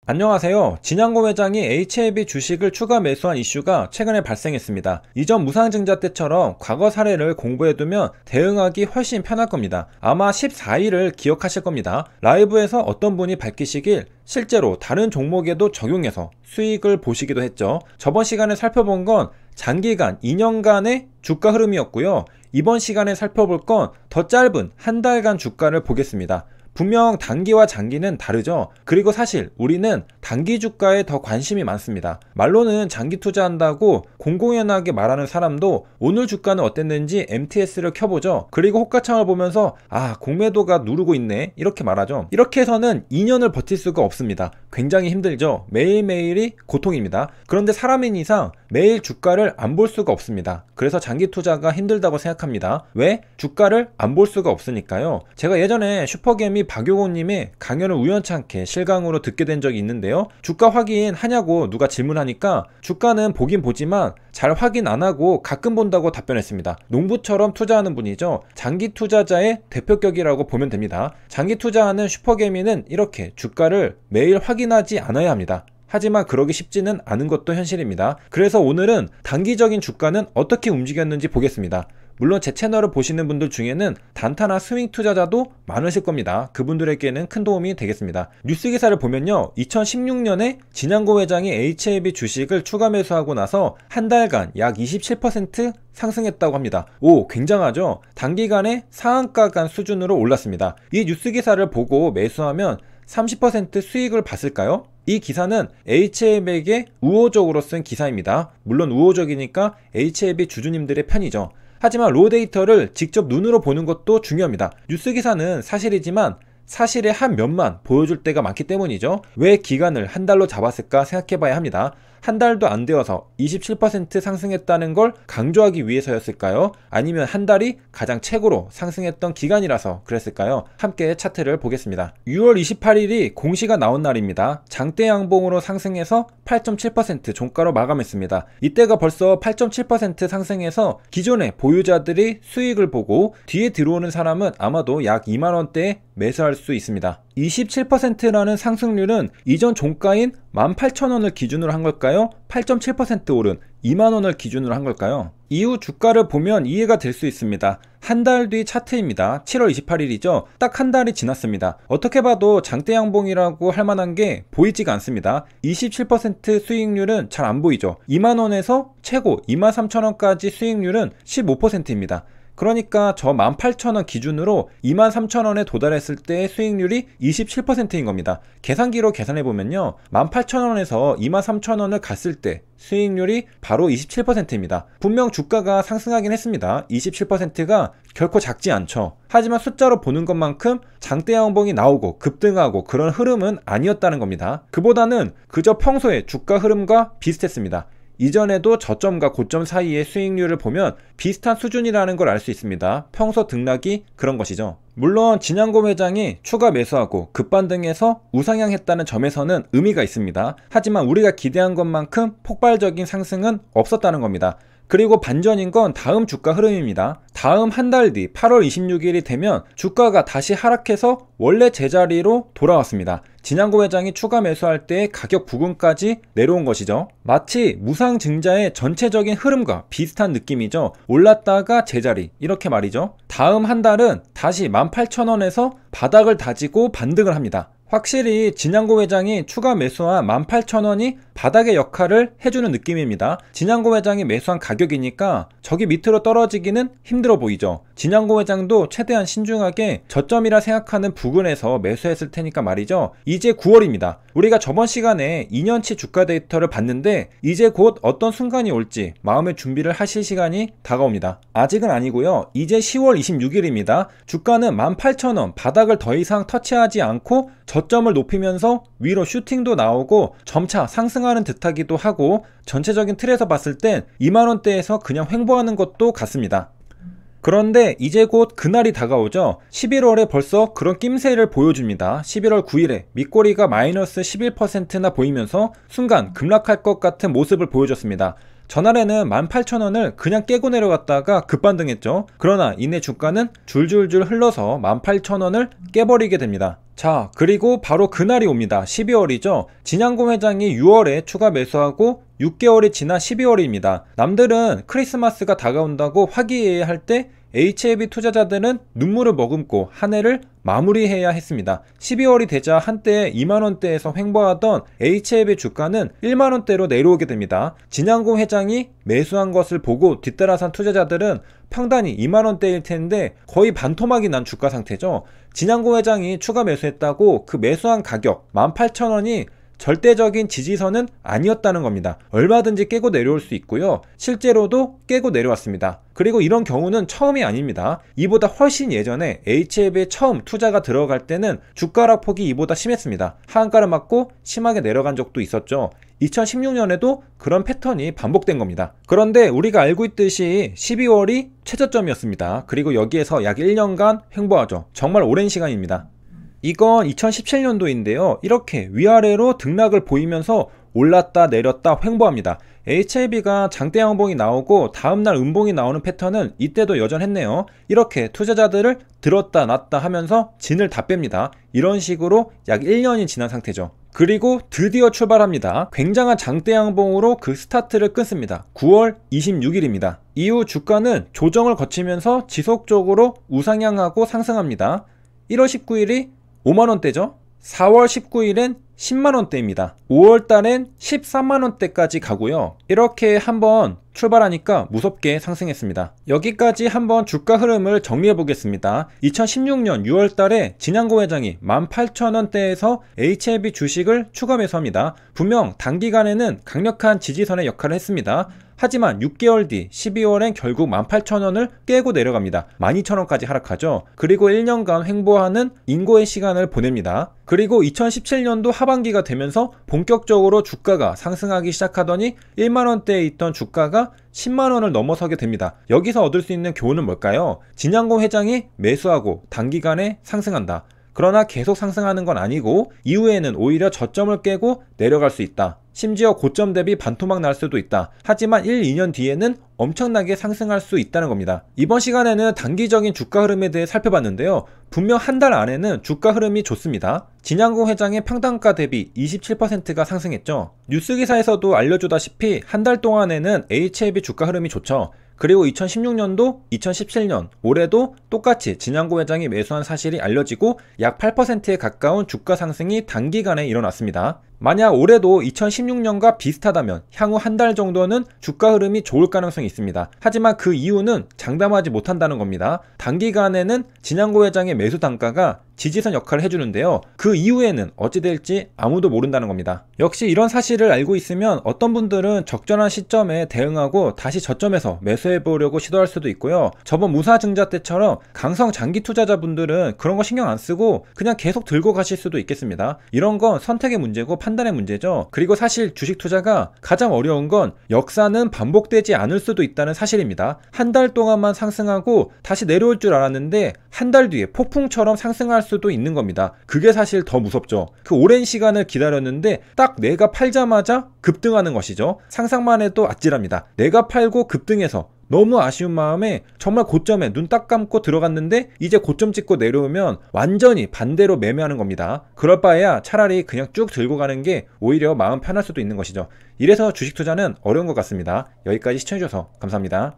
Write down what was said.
안녕하세요. 진양고 회장이 HLB 주식을 추가 매수한 이슈가 최근에 발생했습니다. 이전 무상증자 때처럼 과거 사례를 공부해두면 대응하기 훨씬 편할 겁니다. 아마 14일을 기억하실 겁니다. 라이브에서 어떤 분이 밝히시길 실제로 다른 종목에도 적용해서 수익을 보시기도 했죠. 저번 시간에 살펴본 건 장기간 2년간의 주가 흐름이었고요. 이번 시간에 살펴볼 건 더 짧은 한 달간 주가를 보겠습니다. 분명 단기와 장기는 다르죠. 그리고 사실 우리는 단기 주가에 더 관심이 많습니다. 말로는 장기 투자한다고 공공연하게 말하는 사람도 오늘 주가는 어땠는지 MTS를 켜보죠. 그리고 호가창을 보면서 공매도가 누르고 있네 이렇게 말하죠. 이렇게 해서는 2년을 버틸 수가 없습니다. 굉장히 힘들죠. 매일매일이 고통입니다. 그런데 사람인 이상 매일 주가를 안 볼 수가 없습니다. 그래서 장기 투자가 힘들다고 생각합니다. 왜? 주가를 안 볼 수가 없으니까요. 제가 예전에 슈퍼개미 박용호님의 강연을 우연찮게 실강으로 듣게 된 적이 있는데요. 주가 확인하냐고 누가 질문하니까 주가는 보긴 보지만 잘 확인 안 하고 가끔 본다고 답변했습니다. 농부처럼 투자하는 분이죠. 장기 투자자의 대표격이라고 보면 됩니다. 장기 투자하는 슈퍼개미는 이렇게 주가를 매일 확인하지 않아야 합니다. 하지만 그러기 쉽지는 않은 것도 현실입니다. 그래서 오늘은 단기적인 주가는 어떻게 움직였는지 보겠습니다. 물론 제 채널을 보시는 분들 중에는 단타나 스윙 투자자도 많으실 겁니다. 그분들에게는 큰 도움이 되겠습니다. 뉴스 기사를 보면요, 2016년에 진양고 회장이 HLB 주식을 추가 매수하고 나서 한 달간 약 27% 상승했다고 합니다. 오, 굉장하죠? 단기간에 상한가 간 수준으로 올랐습니다. 이 뉴스 기사를 보고 매수하면 30% 수익을 봤을까요? 이 기사는 HLB에게 우호적으로 쓴 기사입니다. 물론 우호적이니까 HLB 주주님들의 편이죠. 하지만 로 데이터를 직접 눈으로 보는 것도 중요합니다. 뉴스 기사는 사실이지만 사실의 한 면만 보여줄 때가 많기 때문이죠. 왜 기간을 한 달로 잡았을까 생각해봐야 합니다. 한 달도 안 되어서 27% 상승했다는 걸 강조하기 위해서였을까요? 아니면 한 달이 가장 최고로 상승했던 기간이라서 그랬을까요? 함께 차트를 보겠습니다. 6월 28일이 공시가 나온 날입니다. 장대 양봉으로 상승해서 8.7% 종가로 마감했습니다. 이때가 벌써 8.7% 상승해서 기존의 보유자들이 수익을 보고 뒤에 들어오는 사람은 아마도 약 2만원대에 매수할 수 있습니다. 27%라는 상승률은 이전 종가인 18,000원을 기준으로 한 걸까요? 8.7% 오른 2만원을 기준으로 한 걸까요? 이후 주가를 보면 이해가 될 수 있습니다. 한 달 뒤 차트입니다. 7월 28일이죠. 딱 한 달이 지났습니다. 어떻게 봐도 장대 양봉이라고 할 만한 게 보이지가 않습니다. 27% 수익률은 잘 안 보이죠. 2만원에서 최고 23,000원까지 수익률은 15%입니다. 그러니까 저 18,000원 기준으로 23,000원에 도달했을 때의 수익률이 27%인 겁니다. 계산기로 계산해보면요, 18,000원에서 23,000원을 갔을 때 수익률이 바로 27%입니다. 분명 주가가 상승하긴 했습니다. 27%가 결코 작지 않죠. 하지만 숫자로 보는 것만큼 장대 양봉이 나오고 급등하고 그런 흐름은 아니었다는 겁니다. 그보다는 그저 평소의 주가 흐름과 비슷했습니다. 이전에도 저점과 고점 사이의 수익률을 보면 비슷한 수준이라는 걸 알 수 있습니다. 평소 등락이 그런 것이죠. 물론 진양고 회장이 추가 매수하고 급반등해서 우상향했다는 점에서는 의미가 있습니다. 하지만 우리가 기대한 것만큼 폭발적인 상승은 없었다는 겁니다. 그리고 반전인 건 다음 주가 흐름입니다. 다음 한 달 뒤 8월 26일이 되면 주가가 다시 하락해서 원래 제자리로 돌아왔습니다. 진양고 회장이 추가 매수할 때의 가격 부근까지 내려온 것이죠. 마치 무상증자의 전체적인 흐름과 비슷한 느낌이죠. 올랐다가 제자리, 이렇게 말이죠. 다음 한 달은 다시 18,000원에서 바닥을 다지고 반등을 합니다. 확실히 진양고 회장이 추가 매수한 18,000원이 바닥의 역할을 해주는 느낌입니다. 진양고 회장이 매수한 가격이니까 저기 밑으로 떨어지기는 힘들어 보이죠. 진양고 회장도 최대한 신중하게 저점이라 생각하는 부근에서 매수했을 테니까 말이죠. 이제 9월입니다. 우리가 저번 시간에 2년치 주가 데이터를 봤는데 이제 곧 어떤 순간이 올지 마음의 준비를 하실 시간이 다가옵니다. 아직은 아니고요. 이제 10월 26일입니다. 주가는 18,000원 바닥을 더 이상 터치하지 않고 저점을 높이면서 위로 슈팅도 나오고 점차 상승하는 듯하기도 하고 전체적인 틀에서 봤을 땐 2만원대에서 그냥 횡보하는 것도 같습니다. 그런데 이제 곧 그날이 다가오죠. 11월에 벌써 그런 낌새를 보여줍니다. 11월 9일에 밑꼬리가 마이너스 11%나 보이면서 순간 급락할 것 같은 모습을 보여줬습니다. 전날에는 18,000원을 그냥 깨고 내려갔다가 급반등했죠. 그러나 이내 주가는 줄줄줄 흘러서 18,000원을 깨버리게 됩니다. 자, 그리고 바로 그날이 옵니다. 12월이죠. 진양공 회장이 6월에 추가 매수하고 6개월이 지난 12월입니다. 남들은 크리스마스가 다가온다고 화기애애할 때 HLB 투자자들은 눈물을 머금고 한 해를 마무리해야 했습니다. 12월이 되자 한때 2만원대에서 횡보하던 HLB 주가는 1만원대로 내려오게 됩니다. 진양공 회장이 매수한 것을 보고 뒤따라선 투자자들은 평단이 2만원대일 텐데 거의 반토막이 난 주가 상태죠. 진양공 회장이 추가 매수했다고 그 매수한 가격 18,000원이 절대적인 지지선은 아니었다는 겁니다. 얼마든지 깨고 내려올 수 있고요. 실제로도 깨고 내려왔습니다. 그리고 이런 경우는 처음이 아닙니다. 이보다 훨씬 예전에 HLB에 처음 투자가 들어갈 때는 주가 하락폭이 이보다 심했습니다. 하한가를 맞고 심하게 내려간 적도 있었죠. 2016년에도 그런 패턴이 반복된 겁니다. 그런데 우리가 알고 있듯이 12월이 최저점이었습니다. 그리고 여기에서 약 1년간 횡보하죠. 정말 오랜 시간입니다. 이건 2017년도인데요. 이렇게 위아래로 등락을 보이면서 올랐다 내렸다 횡보합니다. HLB가 장대 양봉이 나오고 다음날 음봉이 나오는 패턴은 이때도 여전했네요. 이렇게 투자자들을 들었다 놨다 하면서 진을 다 뺍니다. 이런 식으로 약 1년이 지난 상태죠. 그리고 드디어 출발합니다. 굉장한 장대 양봉으로 그 스타트를 끊습니다. 9월 26일입니다. 이후 주가는 조정을 거치면서 지속적으로 우상향하고 상승합니다. 1월 19일이 5만원대죠. 4월 19일엔 10만원대입니다. 5월달엔 13만원대까지 가고요. 이렇게 한번 출발하니까 무섭게 상승했습니다. 여기까지 한번 주가 흐름을 정리해 보겠습니다. 2016년 6월달에 진양고 회장이 18,000원대에서 HLB 주식을 추가 매수합니다. 분명 단기간에는 강력한 지지선의 역할을 했습니다. 하지만 6개월 뒤 12월엔 결국 18,000원을 깨고 내려갑니다. 12,000원까지 하락하죠. 그리고 1년간 횡보하는 인고의 시간을 보냅니다. 그리고 2017년도 하반기가 되면서 본격적으로 주가가 상승하기 시작하더니 1만원대에 있던 주가가 10만원을 넘어서게 됩니다. 여기서 얻을 수 있는 교훈은 뭘까요? 진양고 회장이 매수하고 단기간에 상승한다. 그러나 계속 상승하는 건 아니고 이후에는 오히려 저점을 깨고 내려갈 수 있다. 심지어 고점 대비 반토막 날 수도 있다. 하지만 1, 2년 뒤에는 엄청나게 상승할 수 있다는 겁니다. 이번 시간에는 단기적인 주가 흐름에 대해 살펴봤는데요. 분명 한 달 안에는 주가 흐름이 좋습니다. 진양고 회장의 평단가 대비 27%가 상승했죠. 뉴스기사에서도 알려주다시피 한 달 동안에는 HLB 주가 흐름이 좋죠. 그리고 2016년도, 2017년, 올해도 똑같이 진양고 회장이 매수한 사실이 알려지고 약 8%에 가까운 주가 상승이 단기간에 일어났습니다. 만약 올해도 2016년과 비슷하다면 향후 한 달 정도는 주가 흐름이 좋을 가능성이 있습니다. 하지만 그 이유는 장담하지 못한다는 겁니다. 단기간에는 진양고 회장의 매수 단가가 지지선 역할을 해주는데요. 그 이후에는 어찌 될지 아무도 모른다는 겁니다. 역시 이런 사실을 알고 있으면 어떤 분들은 적절한 시점에 대응하고 다시 저점에서 매수해보려고 시도할 수도 있고요. 저번 무사증자 때처럼 강성 장기 투자자분들은 그런 거 신경 안 쓰고 그냥 계속 들고 가실 수도 있겠습니다. 이런 건 선택의 문제고 판단의 문제죠. 그리고 사실 주식 투자가 가장 어려운 건 역사는 반복되지 않을 수도 있다는 사실입니다. 한 달 동안만 상승하고 다시 내려올 줄 알았는데 한 달 뒤에 폭풍처럼 상승할 수도 있는 겁니다. 그게 사실 더 무섭죠. 그 오랜 시간을 기다렸는데 딱 내가 팔자마자 급등하는 것이죠. 상상만 해도 아찔합니다. 내가 팔고 급등해서 너무 아쉬운 마음에 정말 고점에 눈 딱 감고 들어갔는데 이제 고점 찍고 내려오면 완전히 반대로 매매하는 겁니다. 그럴 바에야 차라리 그냥 쭉 들고 가는 게 오히려 마음 편할 수도 있는 것이죠. 이래서 주식 투자는 어려운 것 같습니다. 여기까지 시청해주셔서 감사합니다.